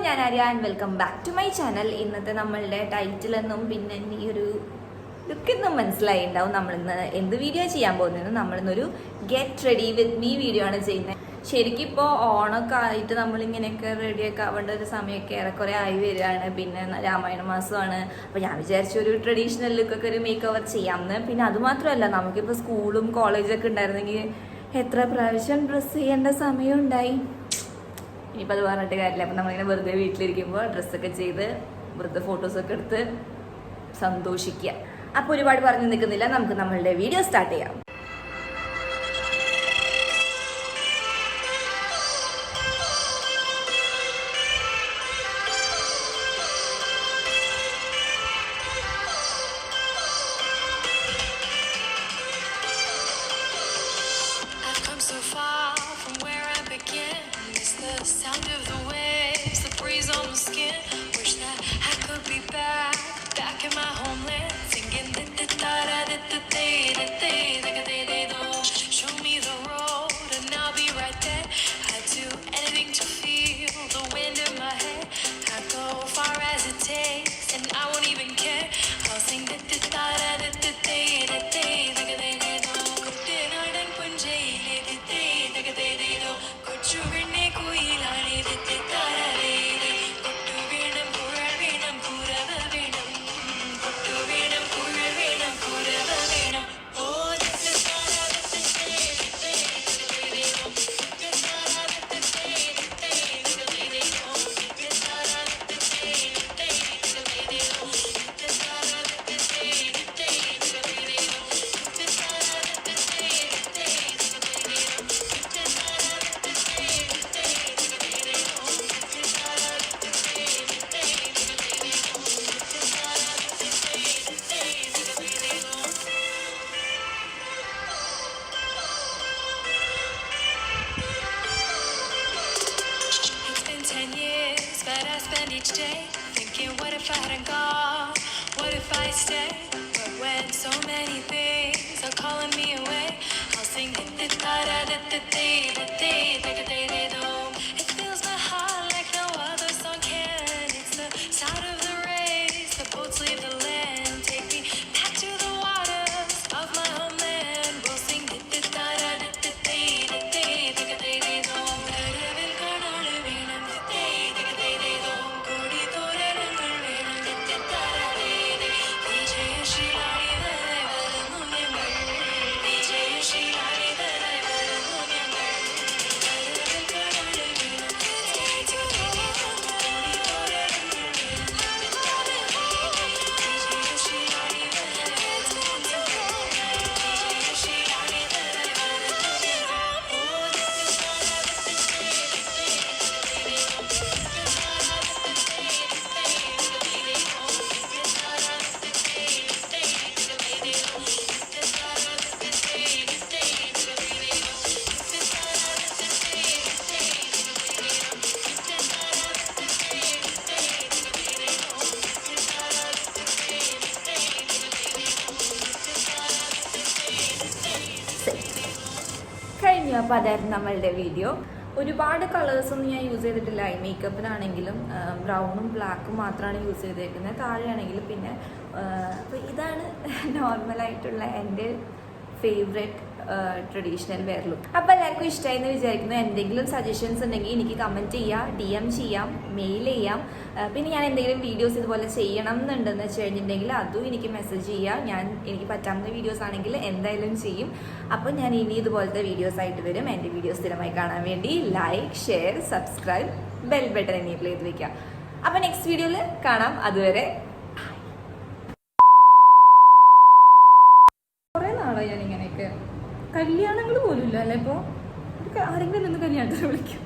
ഞാൻ Arya and welcome back to my channel. ഇന്നത്തെ നമ്മളുടെ ടൈറ്റിലെന്നും പിന്നെ ഈ ഒരു ലുക്കൊന്നും മനസ്സിലായിണ്ടാവും നമ്മളിന്ന് എന്ത് വീഡിയോ ചെയ്യാൻ പോകുന്നത്. നമ്മളിന്നൊരു get ready with me video ആണ് ചെയ്യുന്നത്. ശരിക്കും ഇപ്പോൾ ഓണമൊക്കെ ആയിട്ട് നമ്മളിങ്ങനെയൊക്കെ റെഡിയൊക്കെ ആവേണ്ട ഒരു സമയമൊക്കെ ഏറെക്കുറെ ആയി വരികയാണ്. പിന്നെ രാമായണ മാസമാണ്. അപ്പോൾ ഞാൻ വിചാരിച്ചു ഒരു ട്രഡീഷണൽ ലുക്കൊക്കെ ഒരു മേക്ക് ഓവർ ചെയ്യാമെന്ന്. പിന്നെ അതുമാത്രമല്ല, നമുക്കിപ്പോൾ സ്കൂളും കോളേജൊക്കെ ഉണ്ടായിരുന്നെങ്കിൽ എത്ര പ്രാവശ്യം ഡ്രസ്സ് ചെയ്യേണ്ട സമയം ഉണ്ടായി. ഇനിയിപ്പോൾ അത് പറഞ്ഞിട്ട് കാര്യമില്ല. അപ്പം നമ്മളിങ്ങനെ വെറുതെ വീട്ടിലിരിക്കുമ്പോൾ ഡ്രസ്സൊക്കെ ചെയ്ത് വെറുതെ ഫോട്ടോസൊക്കെ എടുത്ത് സന്തോഷിക്കുക. അപ്പോൾ ഒരുപാട് പറഞ്ഞു നിൽക്കുന്നില്ല, നമുക്ക് നമ്മളുടെ വീഡിയോ സ്റ്റാർട്ട് ചെയ്യാം. Sound of the waves, the breeze on the skin. Wish that I could be back in my homeland, singing da da da da da da da da da. Show me the road and I'll be right there. I'd do anything to feel the wind in my hair. I'd go far as it takes and I won't even care. I'll sing da da da da da da da da da da. കുട്ടനാടൻ പുഞ്ചയിലെ da da da da. കൊച്ചു പെണ്ണെ കുയിലാണി da da da da. കൊട്ടു വീണം കുഴൽ വീണം കുരവ വീണം. കൊട്ടു വീണം കുഴൽ വീണം കുരവ വീണം. ഓ da da da da da da each day thinking, what if I hadn't gone, what if I stayed? But when so many things are calling me away, I'll sing da da da da da da da da da. It fills my heart like no other song can. It's the sound of the rays, the boats leave the land, take me back to the waters of my homeland. We'll sing da da da da da da da da da da. കടവിൽ കാണാതെ വീണം da da da da da. കൊടി തോരണങ്ങൾ വീണം da da da da da. വിജയശീലായി വരുന്നു ഞങ്ങൾ, വിജയശീലായി വരുന്നു ഞങ്ങൾ. കടവിൽ കാണാതെ വീണം da da da da. കൊടി തോരണങ്ങൾ വീണം da da da da. വിജയശീലായി വരുന്നു ഞങ്ങൾ, വിജയശീലായി വരുന്നു ഞങ്ങൾ. ഓ കഴിഞ്ഞു. അപ്പോൾ അതായിരുന്നു നമ്മളുടെ വീഡിയോ. ഒരുപാട് കളേഴ്സൊന്നും ഞാൻ യൂസ് ചെയ്തിട്ടില്ല. ഐ മേക്കപ്പിനാണെങ്കിലും ബ്രൗണും ബ്ലാക്കും മാത്രമാണ് യൂസ് ചെയ്തേക്കുന്നത്. താഴെയാണെങ്കിലും പിന്നെ അപ്പോൾ ഇതാണ് നോർമലായിട്ടുള്ള എൻ്റെ ഫേവറേറ്റ് ട്രഡീഷണൽ വെയർ ലുക്ക്. അപ്പോൾ എല്ലാവർക്കും ഇഷ്ടമായി എന്ന് വിചാരിക്കുന്നു. എന്തെങ്കിലും സജഷൻസ് ഉണ്ടെങ്കിൽ എനിക്ക് കമൻറ്റ് ചെയ്യാം, DM ചെയ്യാം, മെയിൽ ചെയ്യാം. പിന്നെ ഞാൻ എന്തെങ്കിലും വീഡിയോസ് ഇതുപോലെ ചെയ്യണം എന്നുണ്ടെന്ന് വെച്ച് കഴിഞ്ഞിട്ടുണ്ടെങ്കിൽ അതും എനിക്ക് മെസ്സേജ് ചെയ്യാം. എനിക്ക് പറ്റാവുന്ന വീഡിയോസ് ആണെങ്കിൽ എന്തായാലും ചെയ്യും. അപ്പോൾ ഞാൻ ഇനി ഇതുപോലത്തെ വീഡിയോസ് ആയിട്ട് വരും. എൻ്റെ വീഡിയോസ് സ്ഥിരമായി കാണാൻ വേണ്ടി like, share, subscribe, bell button enable ചെയ്ത് വയ്ക്കാം. അപ്പോൾ നെക്സ്റ്റ് വീഡിയോയിൽ കാണാം. അതുവരെ കുറേ നാളായി ഞാനിങ്ങനെയൊക്കെ. കല്യാണങ്ങൾ പോലും ഇല്ല അല്ലേ? ഇപ്പോൾ ആരെങ്കിലും നിന്ന് കല്യാണത്തിന് വിളിക്കും.